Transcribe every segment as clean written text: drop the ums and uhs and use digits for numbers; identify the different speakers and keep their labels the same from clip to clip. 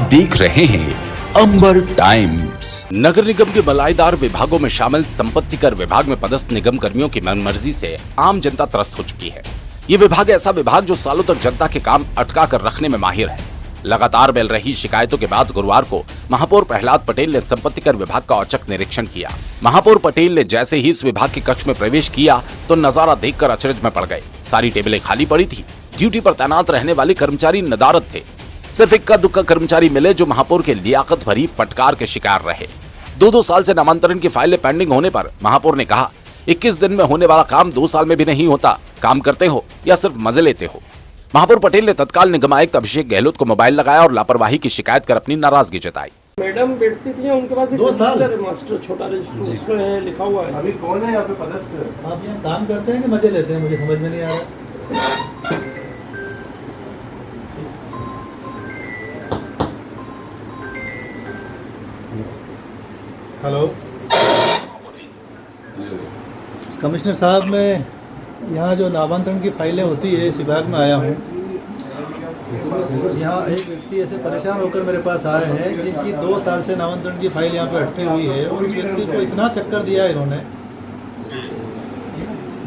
Speaker 1: देख रहे हैं अंबर टाइम्स। नगर निगम के बलाईदार विभागों में शामिल संपत्ति कर विभाग में पदस्थ निगम कर्मियों की मनमर्जी से आम जनता त्रस्त हो चुकी है। ये विभाग ऐसा विभाग जो सालों तक जनता के काम अटका कर रखने में माहिर है। लगातार मिल रही शिकायतों के बाद गुरुवार को महापौर प्रहलाद पटेल ने संपत्ति कर विभाग का औचक निरीक्षण किया। महापौर पटेल ने जैसे ही इस विभाग के कक्ष में प्रवेश किया तो नजारा देखकर अचरज में पड़ गए। सारी टेबलें खाली पड़ी थी। ड्यूटी पर तैनात रहने वाले कर्मचारी नदारद थे। सिर्फ इक्का दुक्का कर्मचारी मिले जो महापौर के लियाकत भरी फटकार के शिकार रहे। 2-2 साल से नामांतरण की फाइलें पेंडिंग होने पर महापौर ने कहा, 21 दिन में होने वाला काम 2 साल में भी नहीं होता। काम करते हो या सिर्फ मजे लेते हो। महापौर पटेल ने तत्काल निगम आयुक्त अभिषेक गहलोत को मोबाइल लगाया और लापरवाही की शिकायत कर अपनी नाराजगी जताई।
Speaker 2: मैडम बैठती थी उनके पास
Speaker 3: 2 साल
Speaker 2: मास्टर छोटा रजिस्टर उसमें लिखा हुआ है।
Speaker 3: अभी कौन है यहाँ पे पदस्थ? आप यहाँ काम करते हैं कि मजे लेते हैं? मुझे समझ में नहीं आ रहा। हेलो कमिश्नर साहब, मैं यहाँ जो नामांतरण की फाइलें होती है इस विभाग में आया हूँ। यहाँ एक व्यक्ति ऐसे परेशान होकर मेरे पास आए हैं जिनकी 2 साल से नामांतरण की फाइल यहाँ पे अटकी हुई है और उस व्यक्ति को इतना चक्कर दिया है इन्होंने,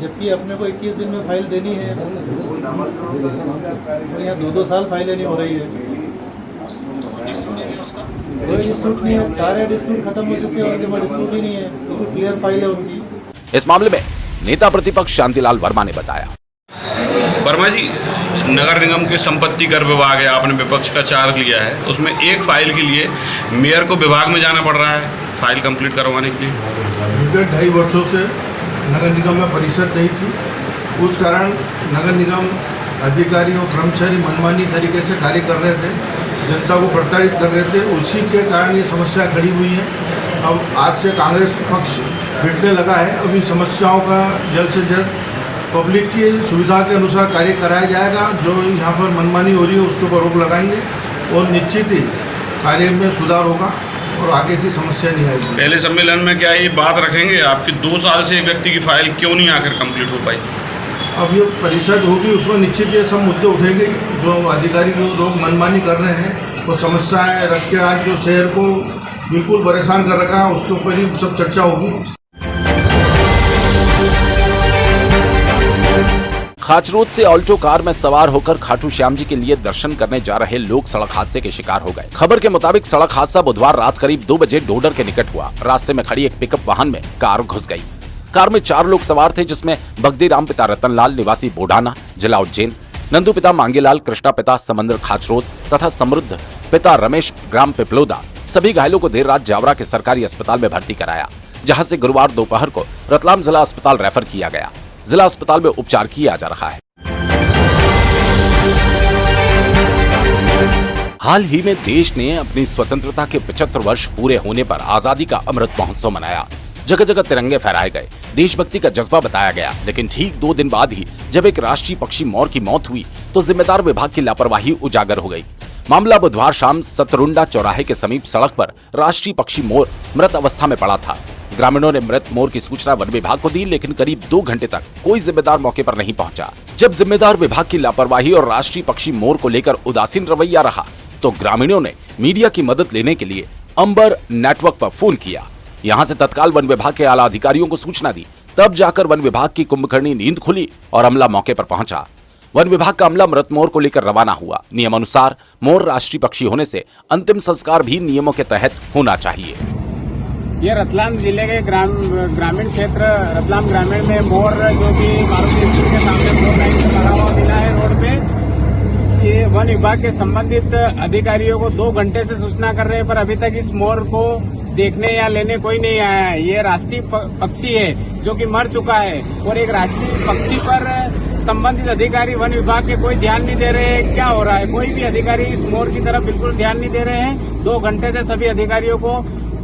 Speaker 3: जबकि अपने को 21 दिन में फाइल देनी है और यहाँ 2-2 साल फाइलें नहीं हो रही है। कोई डिस्प्यूट नहीं है, सारे डिस्प्यूट खत्म हो चुके हैं, उनके पास डिस्प्यूट ही नहीं है, बिल्कुल क्लियर फाइल है उनकी।
Speaker 1: इस मामले में नेता प्रतिपक्ष शांतिलाल वर्मा ने बताया,
Speaker 4: वर्मा जी, नगर निगम के संपत्ति कर विभाग है, आपने विपक्ष का चार्ज लिया है, उसमें एक फाइल के लिए मेयर को विभाग में जाना पड़ रहा है फाइल कंप्लीट करवाने के लिए।
Speaker 5: विगत 2.5 वर्षों से नगर निगम में परिषद नहीं थी। उस कारण नगर निगम अधिकारी और कर्मचारी मनमानी तरीके से कार्य कर रहे थे, जनता को प्रताड़ित कर रहे थे। उसी के कारण ये समस्या खड़ी हुई है। अब आज से कांग्रेस पक्ष बिटने लगा है। अब इन समस्याओं का जल्द से जल्द पब्लिक की सुविधा के अनुसार कार्य कराया जाएगा। जो यहाँ पर मनमानी हो रही है उसके ऊपर रोक लगाएंगे और निश्चित ही कार्य में सुधार होगा और आगे से समस्या नहीं आएगी।
Speaker 4: पहले सम्मेलन में क्या ये बात रखेंगे आपकी 2 साल से एक व्यक्ति की फाइल क्यों नहीं आकर कंप्लीट हो पाई?
Speaker 5: अब ये परिषद होगी, उसमें निश्चित ये सब मुद्दे उठेंगे। जो अधिकारी लोग मनमानी कर रहे हैं वो समस्याएं रख के आज जो शहर को बिल्कुल परेशान कर रखा है उसके ऊपर ही सब चर्चा होगी।
Speaker 1: खाचरोद से ऑल्टो कार में सवार होकर खाटू श्याम जी के लिए दर्शन करने जा रहे लोग सड़क हादसे के शिकार हो गए। खबर के मुताबिक सड़क हादसा बुधवार रात करीब 2 बजे डोडर के निकट हुआ। रास्ते में खड़ी एक पिकअप वाहन में कार घुस गई। कार में 4 लोग सवार थे, जिसमें बगदीराम पिता रतनलाल निवासी बोडाना जिला उज्जैन, नंदू पिता मांगीलाल, कृष्णा पिता समंदर खाचरोद तथा समृद्ध पिता रमेश ग्राम पिपलोदा। सभी घायलों को देर रात जावरा के सरकारी अस्पताल में भर्ती कराया, जहां से गुरुवार दोपहर को रतलाम जिला अस्पताल रेफर किया गया। जिला अस्पताल में उपचार किया जा रहा है। हाल ही में देश ने अपनी स्वतंत्रता के 75 वर्ष पूरे होने पर आजादी का अमृत महोत्सव मनाया। जगह जगह तिरंगे फहराए गए, देशभक्ति का जज्बा बताया गया। लेकिन ठीक 2 दिन बाद ही जब एक राष्ट्रीय पक्षी मोर की मौत हुई तो जिम्मेदार विभाग की लापरवाही उजागर हो गई। मामला बुधवार शाम सतरुंडा चौराहे के समीप सड़क पर राष्ट्रीय पक्षी मोर मृत अवस्था में पड़ा था। ग्रामीणों ने मृत मोर की सूचना वन विभाग को दी, लेकिन करीब 2 घंटे तक कोई जिम्मेदार मौके पर नहीं पहुंचा। जब जिम्मेदार विभाग की लापरवाही और राष्ट्रीय पक्षी मोर को लेकर उदासीन रवैया रहा तो ग्रामीणों ने मीडिया की मदद लेने के लिए अंबर नेटवर्क पर फोन किया। यहां से तत्काल वन विभाग के आला अधिकारियों को सूचना दी। तब जाकर वन विभाग की कुंभकर्णी नींद खुली और अमला मौके पर पहुंचा। वन विभाग का अमला मृत मोर को लेकर रवाना हुआ। नियमानुसार मोर राष्ट्रीय पक्षी होने से अंतिम संस्कार भी नियमों के तहत होना चाहिए।
Speaker 2: ये रतलाम जिले के ग्रामीण क्षेत्र रतलाम ग्रामीण में मोर जो कि मारुति स्कूल के सामने 4 लाइन से लगा हुआ मिला है रोड पे। ये वन विभाग के संबंधित अधिकारियों को 2 घंटे से सूचना कर रहे हैं, पर अभी तक इस मोर को देखने या लेने कोई नहीं आया है। ये राष्ट्रीय पक्षी है जो कि मर चुका है और एक राष्ट्रीय पक्षी पर संबंधित अधिकारी वन विभाग के कोई ध्यान नहीं दे रहे हैं। क्या हो रहा है? कोई भी अधिकारी इस मोर की तरफ बिल्कुल ध्यान नहीं दे रहे हैं। 2 घंटे से सभी अधिकारियों को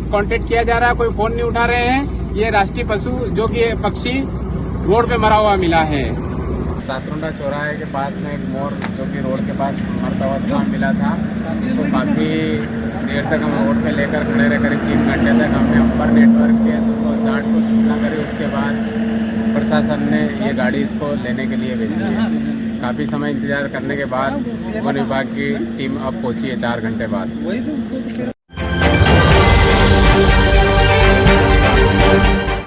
Speaker 2: कांटेक्ट किया जा रहा है, कोई फोन नहीं उठा रहे हैं। ये राष्ट्रीय पशु जो कि पक्षी रोड पे मरा हुआ मिला है।
Speaker 6: सतरुंडा चौराहे के पास में एक मोर जो कि रोड के पास मृत अवस्था में मिला था, उसको काफ़ी देर तक हम रोड पे लेकर खड़े रहे। करीब 3 घंटे तक हमने अंबर नेटवर्क के जाट को सूचना करी। उसके बाद प्रशासन ने ये गाड़ी इसको लेने के लिए भेजी है। काफ़ी समय इंतजार करने के बाद वन विभाग की टीम अब पहुंची है 4 घंटे बाद।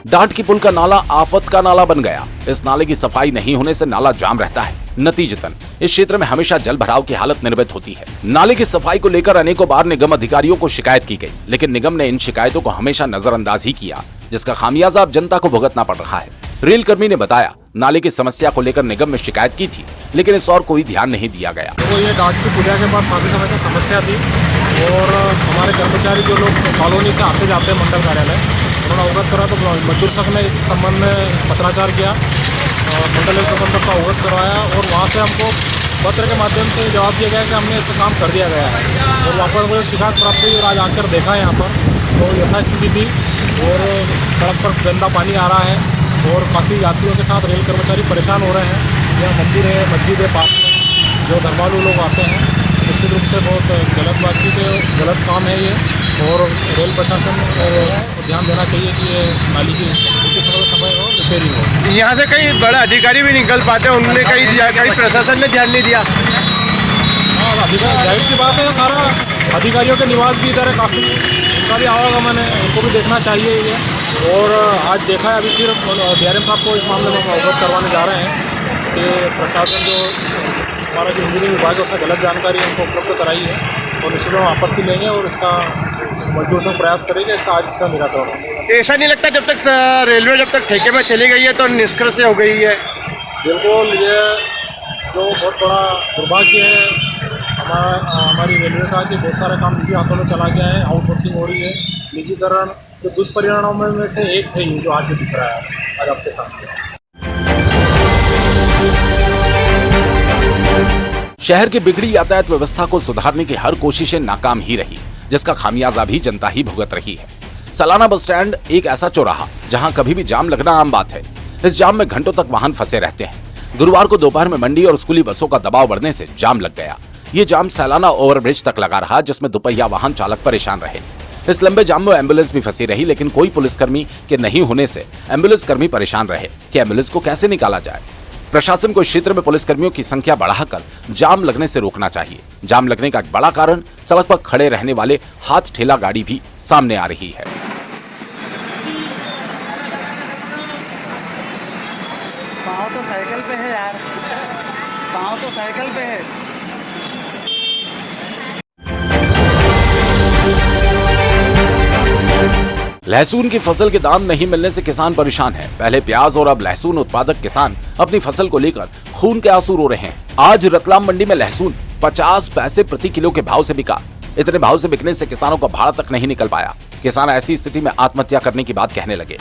Speaker 1: डांट की पुल का नाला आफत का नाला बन गया। इस नाले की सफाई नहीं होने से नाला जाम रहता है। नतीजतन इस क्षेत्र में हमेशा जल भराव की हालत निर्मित होती है। नाले की सफाई को लेकर अनेकों बार निगम अधिकारियों को शिकायत की गई, लेकिन निगम ने इन शिकायतों को हमेशा नजरअंदाज ही किया, जिसका खामियाजा अब जनता को भुगतना पड़ रहा है। रेल कर्मी ने बताया, नाले की समस्या को लेकर निगम में शिकायत की थी, लेकिन इस और कोई ध्यान नहीं दिया गया।
Speaker 7: तो ये डांट की पुलिया के पास काफ़ी समय से समस्या थी और हमारे कर्मचारी जो लोग कॉलोनी से आते जाते हैं मंडल कार्यालय, उन्होंने अवगत करा तो मजदूर संघ ने इस संबंध में पत्राचार किया, मंडल प्रबंधक को अवगत करवाया और वहाँ से हमको पत्र के माध्यम से जवाब दिया गया कि हमने इसका काम कर दिया गया है। और वहाँ पर मुझे शिकायत प्राप्त हुई और आज आकर देखा है यहाँ पर तो यथास्थिति थी और सड़क पर गंदा पानी आ रहा है और काफ़ी यात्रियों के साथ रेल कर्मचारी परेशान हो रहे हैं। यह मंदिर है, मस्जिद है पास में, जो धर्मालु लोग आते हैं, निश्चित रूप से बहुत गलत बातचीत है, गलत काम है ये और रेल प्रशासन को ध्यान देना चाहिए कि ये नाली की समय हो रिपेयरिंग हो।
Speaker 8: यहाँ से कई बड़े अधिकारी भी निकल पाते हैं, उन्होंने कई प्रशासन ने ध्यान नहीं दिया।
Speaker 7: हाँ, अधिकारी जाहिर सी बात है, सारा अधिकारियों के निवास भी इधर है, काफ़ी उनका भी आवागमन है, उनको भी देखना चाहिए ये। और आज देखा है अभी फिर DRM साहब को इस मामले में हम अवगत करवाने जा रहे हैं कि प्रशासन जो हमारा जो इंजीनियरिंग विभाग है उसका गलत जानकारी हमको उपलब्ध कराई है और निश्चित हम आपत्ति लेंगे और इसका मजदूर संघ प्रयास करेंगे इसका निराकरण होगा।
Speaker 8: ऐसा नहीं लगता जब तक रेलवे जब तक ठेके में चली गई है तो निष्कर्ष हो गई है?
Speaker 7: बिल्कुल, ये जो बहुत बड़ा दुर्भाग्य है हमारी रेलवे का कि बहुत सारा काम निजी हाथों में चला गया है, आउटसोर्सिंग हो रही है, निजीकरण के दुष्परिणामों में से एक है ये जो आज दिख रहा है आज आपके सामने।
Speaker 1: शहर की बिगड़ी यातायात व्यवस्था को सुधारने की हर कोशिशें नाकाम ही रही, जिसका खामियाजा भी जनता ही भुगत रही है। सालाना बस स्टैंड एक ऐसा चौराहा जहां कभी भी जाम लगना आम बात है। इस जाम में घंटों तक वाहन फंसे रहते हैं। गुरुवार को दोपहर में मंडी और स्कूली बसों का दबाव बढ़ने से जाम लग गया। ये जाम सालाना ओवरब्रिज तक लगा रहा, जिसमें दुपहिया वाहन चालक परेशान रहे। इस लंबे जाम में एम्बुलेंस भी फंसी रही, लेकिन कोई पुलिसकर्मी के नहीं होने से एम्बुलेंस कर्मी परेशान रहे कि एम्बुलेंस को कैसे निकाला जाए। प्रशासन को इस क्षेत्र में पुलिसकर्मियों की संख्या बढ़ाकर जाम लगने से रोकना चाहिए। जाम लगने का एक बड़ा कारण सड़क पर खड़े रहने वाले हाथ ठेला गाड़ी भी सामने आ रही है।
Speaker 9: पाँव तो साइकिल पे है यार, पाँव तो साइकिल पे है।
Speaker 1: लहसुन की फसल के दाम नहीं मिलने से किसान परेशान है। पहले प्याज और अब लहसुन उत्पादक किसान अपनी फसल को लेकर खून के आंसू रो रहे हैं। आज रतलाम मंडी में लहसुन 50 पैसे प्रति किलो के भाव से बिका। इतने भाव से बिकने से किसानों का भाड़ा तक नहीं निकल पाया। किसान ऐसी स्थिति में आत्महत्या करने की बात कहने लगे।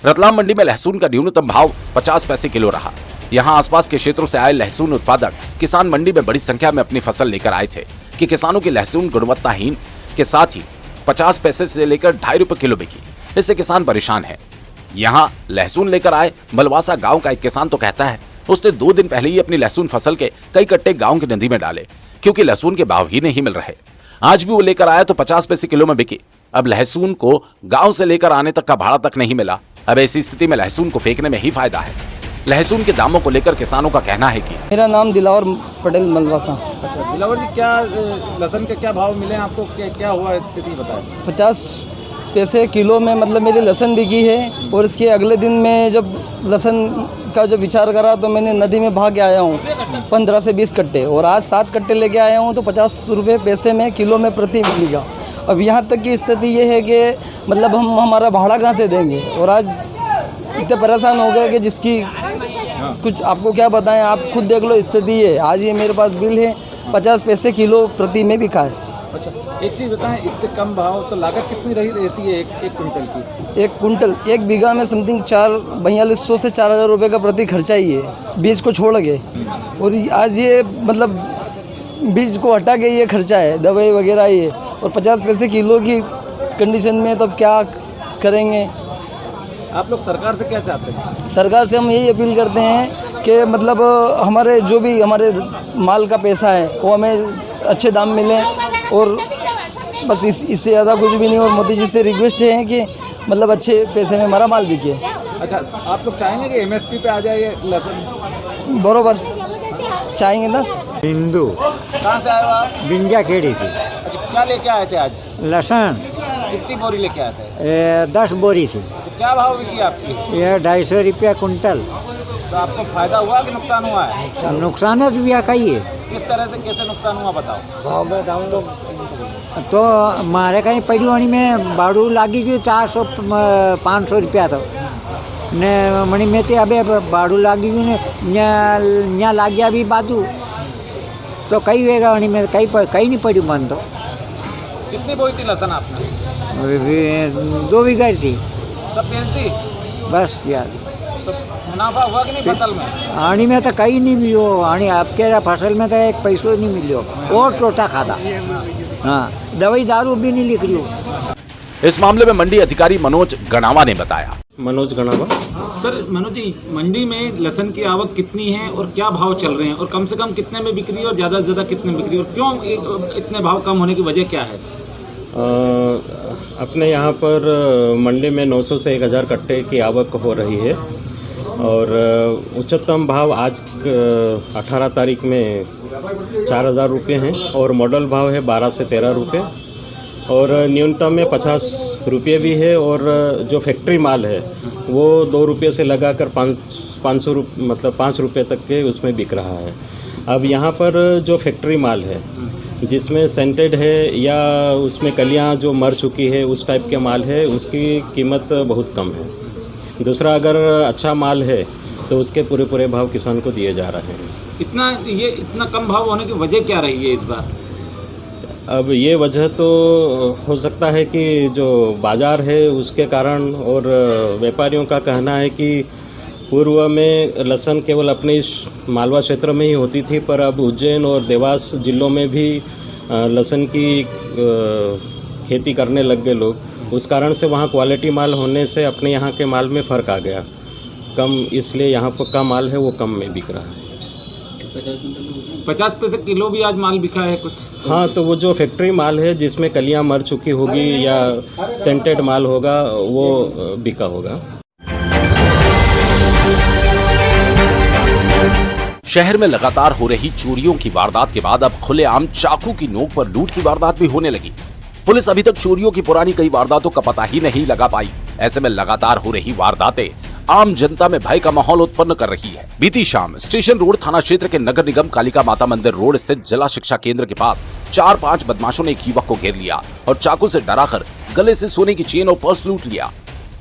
Speaker 1: रतलाम मंडी में लहसुन का न्यूनतम भाव 50 पैसे किलो रहा। यहाँ आसपास के क्षेत्रों से आए लहसुन उत्पादक किसान मंडी में बड़ी संख्या में अपनी फसल लेकर आए थे कि किसानों की लहसुन गुणवत्ताहीन के साथ ही 50 पैसे से लेकर 2.5 रुपए किलो बिकी। इससे किसान परेशान है। यहाँ लहसुन लेकर आए मलवासा गांव का एक किसान तो कहता है उसने 2 दिन पहले ही अपनी लहसुन फसल के कई कट्टे गांव की नदी में डाले, क्योंकि लहसुन के भाव ही नहीं मिल रहे। आज भी वो लेकर आया तो 50 पैसे किलो में बिकी। अब लहसुन को गांव से लेकर आने तक का भाड़ा तक नहीं मिला। अब ऐसी स्थिति में लहसुन को फेंकने में ही फायदा है। लहसुन के दामों को लेकर किसानों का कहना है कि
Speaker 9: मेरा नाम दिलावर पटेल मलवासा।
Speaker 3: दिलावर जी, क्या लहसुन के क्या भाव मिले आपको, क्या हुआ स्थिति बताएं?
Speaker 9: 50 पैसे किलो में मतलब मेरी लहसुन बिकी है और इसके अगले दिन में जब लहसुन का जब विचार करा तो मैंने नदी में भाग के आया हूँ 15 से 20 कट्टे और आज 7 कट्टे लेके आया हूँ तो 50 रुपये पैसे में किलो में प्रति मिलेगा। अब यहाँ तक की स्थिति ये है कि मतलब हम हमारा भाड़ा कहाँ से देंगे और आज इतने परेशान हो गए कि जिसकी कुछ आपको क्या बताएं, आप खुद देख लो स्थिति है। आज ये मेरे पास बिल है 50 पैसे किलो प्रति में बिका है।
Speaker 3: अच्छा, एक चीज़ बताएं, इतने कम भाव तो लागत कितनी रहती है एक कुंटल की?
Speaker 9: एक कुंटल 1 बीघा में समथिंग 4200 से 4000 रुपये का प्रति खर्चा ही है बीज को छोड़ के। और आज ये मतलब बीज को हटा के ये खर्चा है, दवाई वगैरह ये, और 50 पैसे किलो की कंडीशन में तब क्या करेंगे?
Speaker 3: आप लोग सरकार से क्या चाहते हैं?
Speaker 9: सरकार से हम यही अपील करते हैं कि मतलब हमारे जो भी हमारे माल का पैसा है वो हमें अच्छे दाम मिले और बस इससे ज़्यादा कुछ भी नहीं। और मोदी जी से रिक्वेस्ट है कि मतलब अच्छे पैसे में हमारा माल बिके।
Speaker 3: अच्छा, आप लोग चाहेंगे कि MSP पे आ जाए लहसुन?
Speaker 9: बरोबर। चाहेंगे ना।
Speaker 10: हिंदू।
Speaker 2: कहाँ से आए हो आप?
Speaker 10: बिंजा खेड़ी थी।
Speaker 2: अच्छा, क्या लेके आए थे आज?
Speaker 10: लहसुन
Speaker 2: कितनी बोरी लेके आए थे?
Speaker 10: 10 बोरी थी।
Speaker 2: तो क्या भाव बिकी आपकी?
Speaker 10: ये 250 रुपया कुंटल।
Speaker 2: तो आपको फायदा हुआ कि नुकसान हुआ है?
Speaker 10: नुकसान है तो भैया का ही है।
Speaker 2: किस तरह से कैसे नुकसान हुआ बताओ?
Speaker 10: भाव में डाउन तो हमारे कहीं पड़ीवाणी में बाड़ू लागी गई 400-500 रुपया तो ने मणि में ते अबे बाड़ू लागी गई ने यहाँ लाग गया अभी बाजू तो कई वेगा मणि में कहीं नहीं पड़ी मन तो।
Speaker 2: कितनी बोई थी लहसुन आपने?
Speaker 10: 2 बीघा थी।
Speaker 2: सब बेच दी?
Speaker 10: बस यार।
Speaker 2: तो मुनाफा हुआ कि नहीं फसल में?
Speaker 10: आनी में तो कहीं नहीं मिलो। आनी आपके फसल में तो एक पैसों नहीं मिलो और टोटा खाता। हाँ, दवाई दारू भी नहीं लिख रही हो।
Speaker 1: इस मामले में मंडी अधिकारी मनोज गणावा ने बताया।
Speaker 11: मनोज गणावा।
Speaker 12: सर मनोज जी, मंडी में लहसुन की आवक कितनी है और क्या भाव चल रहे हैं, और कम से कम कितने में बिक्री है और ज़्यादा से ज़्यादा कितने में बिक्री है, और क्यों इतने भाव कम होने की वजह क्या है?
Speaker 11: अपने यहाँ पर मंडी में 900 से 1000 कट्टे की आवक हो रही है और उच्चतम भाव आज 18 तारीख में 4000 रुपये हैं और मॉडल भाव है 12 से 13 रुपये और न्यूनतम में 50 रुपये भी है और जो फैक्ट्री माल है वो 2 रुपये से लगाकर 500 मतलब 5 रुपये तक के उसमें बिक रहा है। अब यहाँ पर जो फैक्ट्री माल है जिसमें सेंटेड है या उसमें कलियाँ जो मर चुकी है उस टाइप के माल है उसकी कीमत बहुत कम है। दूसरा अगर अच्छा माल है तो उसके पूरे भाव किसान को दिए जा रहे हैं।
Speaker 12: इतना कम भाव होने की वजह क्या रही है इस बार?
Speaker 11: अब ये वजह तो हो सकता है कि जो बाज़ार है उसके कारण और व्यापारियों का कहना है कि पूर्व में लहसुन केवल अपने इस मालवा क्षेत्र में ही होती थी पर अब उज्जैन और देवास जिलों में भी लहसुन की खेती करने लग गए लोग। उस कारण से वहाँ क्वालिटी माल होने से अपने यहाँ के माल में फ़र्क आ गया कम, इसलिए यहाँ पर का माल है वो कम में बिक रहा है।
Speaker 12: 50 पैसे किलो भी आज माल बिका है कुछ?
Speaker 11: हाँ, तो वो जो फैक्ट्री माल है जिसमें कलियाँ मर चुकी होगी या सेंटेड माल होगा वो बिका होगा।
Speaker 1: शहर में लगातार हो रही चोरियों की वारदात के बाद अब खुलेआम चाकू की नोक पर लूट की वारदात भी होने लगी। पुलिस अभी तक चोरियों की पुरानी कई वारदातों का पता ही नहीं लगा पाई। ऐसे में लगातार हो रही वारदातें आम जनता में भय का माहौल उत्पन्न कर रही है। बीती शाम स्टेशन रोड थाना क्षेत्र के नगर निगम कालिका माता मंदिर रोड स्थित जिला शिक्षा केंद्र के पास 4-5 बदमाशों ने एक युवक को घेर लिया और चाकू से डराकर गले से सोने की चेन और पर्स लूट लिया।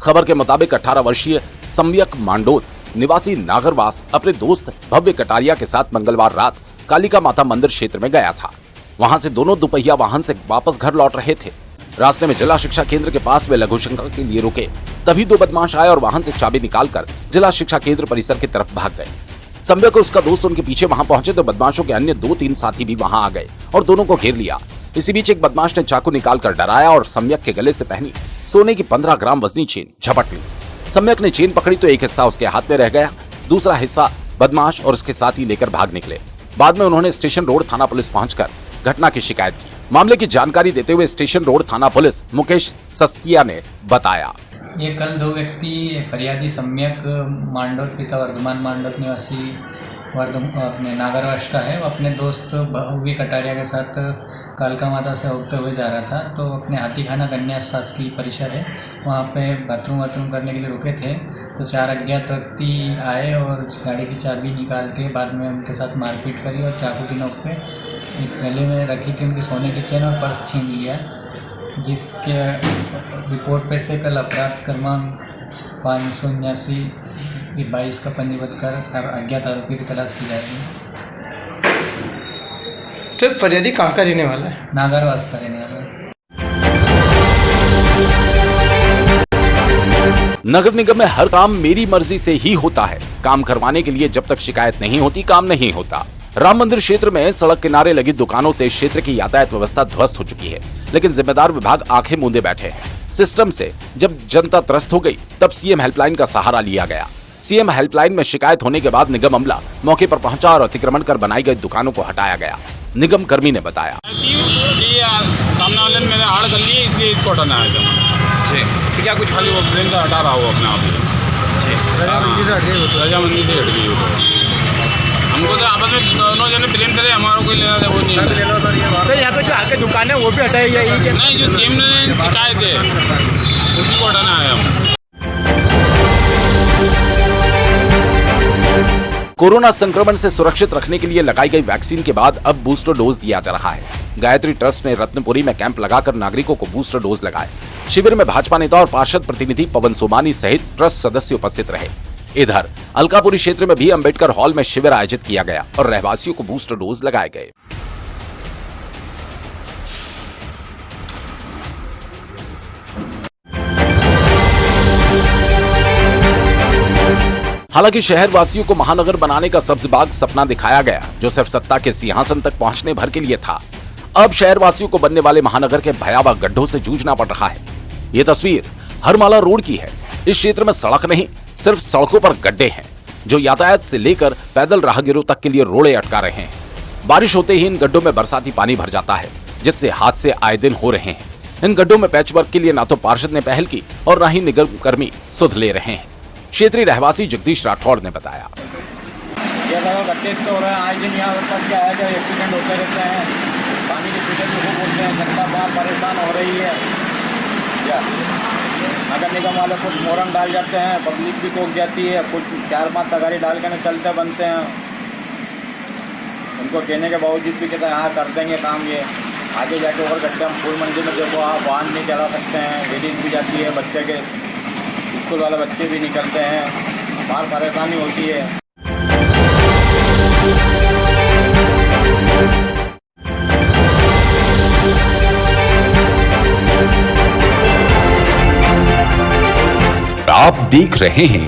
Speaker 1: खबर के मुताबिक 18 वर्षीय सम्यक मांडोत निवासी नागरवास अपने दोस्त भव्य कटारिया के साथ मंगलवार रात कालिका माता मंदिर क्षेत्र में गया था। वहां से दोनों दुपहिया वाहन से वापस घर लौट रहे थे। रास्ते में जिला शिक्षा केंद्र के पास वे लघु शंका के लिए रुके, तभी 2 बदमाश आए और वाहन से चाबी निकालकर जिला शिक्षा केंद्र परिसर की तरफ भाग गए। सम्यक और उसका दोस्त उनके पीछे वहां पहुंचे तो बदमाशों के अन्य 2-3 साथी भी वहां आ गए और दोनों को घेर लिया। इसी बीच एक बदमाश ने चाकू निकालकर डराया और सम्यक के गले से पहनी सोने की 15 ग्राम वजनी चेन झपट ली। सम्यक ने चेन पकड़ी तो एक हिस्सा उसके हाथ में रह गया, दूसरा हिस्सा बदमाश और उसके साथी लेकर भाग निकले। बाद में उन्होंने स्टेशन रोड थाना पुलिस पहुंचकर घटना की शिकायत की। मामले की जानकारी देते हुए स्टेशन रोड थाना पुलिस मुकेश सस्तिया ने बताया,
Speaker 13: ये कल 2 व्यक्ति फरियादी सम्यक मांडोत पिता वर्धमान मांडोत निवासी अपने नागरवास का है, वो अपने दोस्त भव्य कटारिया के साथ कालका माता से होते हुए जा रहा था। तो अपने हाथीखाना कन्या शासकीय परिसर है वहाँ पे बाथरूम करने के लिए रुके थे तो 4 अज्ञात व्यक्ति आए और गाड़ी की चाबी निकाल के बाद में उनके साथ मारपीट करी और चाकू की नोक पे गले में रखी थी उनकी सोने की चेन और पर्स छीन लिया, जिसके रिपोर्ट पे से कल अपराध क्रमांक 579/22 का पंजीबद्ध कर अज्ञात आरोपी की तलाश की जाएगी।
Speaker 8: तो फरियादी कहाँ का रहने वाला है?
Speaker 13: नागरवास का रहने वाला है।
Speaker 1: नगर निगम में हर काम मेरी मर्जी से ही होता है। काम करवाने के लिए जब तक शिकायत नहीं होती काम नहीं होता। राम मंदिर क्षेत्र में सड़क किनारे लगी दुकानों से क्षेत्र की यातायात व्यवस्था ध्वस्त हो चुकी है, लेकिन जिम्मेदार विभाग आंखें मूंदे बैठे हैं। सिस्टम से जब जनता त्रस्त हो गई तब सीएम हेल्पलाइन का सहारा लिया गया। सीएम हेल्पलाइन में शिकायत होने के बाद निगम अमला मौके पर पहुंचा और अतिक्रमण कर बनाई गई दुकानों को हटाया गया। निगम कर्मी ने बताया,
Speaker 2: सामने वाले ने मेरे आड़ कर लिए इसलिए इसको हटाना है जी। क्या कुछ खाली वो ट्रेन का हटा रहा हो अपने आप रजामंदी से हट गई हम
Speaker 6: हमको तो आपस में दोनों जने ब्लेम करे, हमारा कोई लेना वो नहीं है।
Speaker 8: सर यहाँ पे जो आगे दुकान है वो भी हटाई जाएगी?
Speaker 6: नहीं, जो सीएम ने शिकायत है उसी को हटाना आया हूँ।
Speaker 1: कोरोना संक्रमण से सुरक्षित रखने के लिए लगाई गई वैक्सीन के बाद अब बूस्टर डोज दिया जा रहा है। गायत्री ट्रस्ट ने रत्नपुरी में कैंप लगाकर नागरिकों को बूस्टर डोज लगाए। शिविर में भाजपा नेता और पार्षद प्रतिनिधि पवन सोमानी सहित ट्रस्ट सदस्य उपस्थित रहे। इधर अलकापुरी क्षेत्र में भी अंबेडकर हॉल में शिविर आयोजित किया गया और रहवासियों को बूस्टर डोज लगाए गए। हालांकि शहर वासियों को महानगर बनाने का सब्ज़बाग सपना दिखाया गया, जो सिर्फ सत्ता के सिंहासन तक पहुंचने भर के लिए था। अब शहर वासियों को बनने वाले महानगर के भयावह गड्ढों से जूझना पड़ रहा है। ये तस्वीर हरमाला रोड की है। इस क्षेत्र में सड़क नहीं, सिर्फ सड़कों पर गड्ढे हैं, जो यातायात से लेकर पैदल राहगीरों तक के लिए रोड़े अटका रहे हैं। बारिश होते ही इन गड्ढों में बरसाती पानी भर जाता है, जिससे हादसे आए दिन हो रहे हैं। इन गड्ढों में पैचवर्क के लिए ना तो पार्षद ने पहल की और न ही निगम कर्मी सुध ले रहे हैं। क्षेत्रीय रहवासी जगदीश राठौड़ ने बताया,
Speaker 2: ये गड्ढे तो हो रहे हैं, आज दिन यहाँ पर क्या है, एक्सीडेंट होते रहते हैं, पानी की स्पीड को बोलते हैं, जनता बहुत परेशान हो रही है। क्या नगर निगम वाले कुछ मोरम डाल जाते हैं, पब्लिक भी कोक जाती है, कुछ 4-5 तगारी डाल के चलते बनते हैं। उनको कहने के बावजूद भी कहते हैं हाँ कर देंगे काम। ये आगे जाके और गड्ढे हम फूल मंडी में देखो, आप वाहन नहीं चला सकते हैं, लेडीज भी जाती है, बच्चे के स्कूल वाले बच्चे भी निकलते हैं, बहुत परेशानी होती है।
Speaker 1: आप देख रहे हैं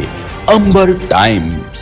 Speaker 1: अंबर टाइम्स।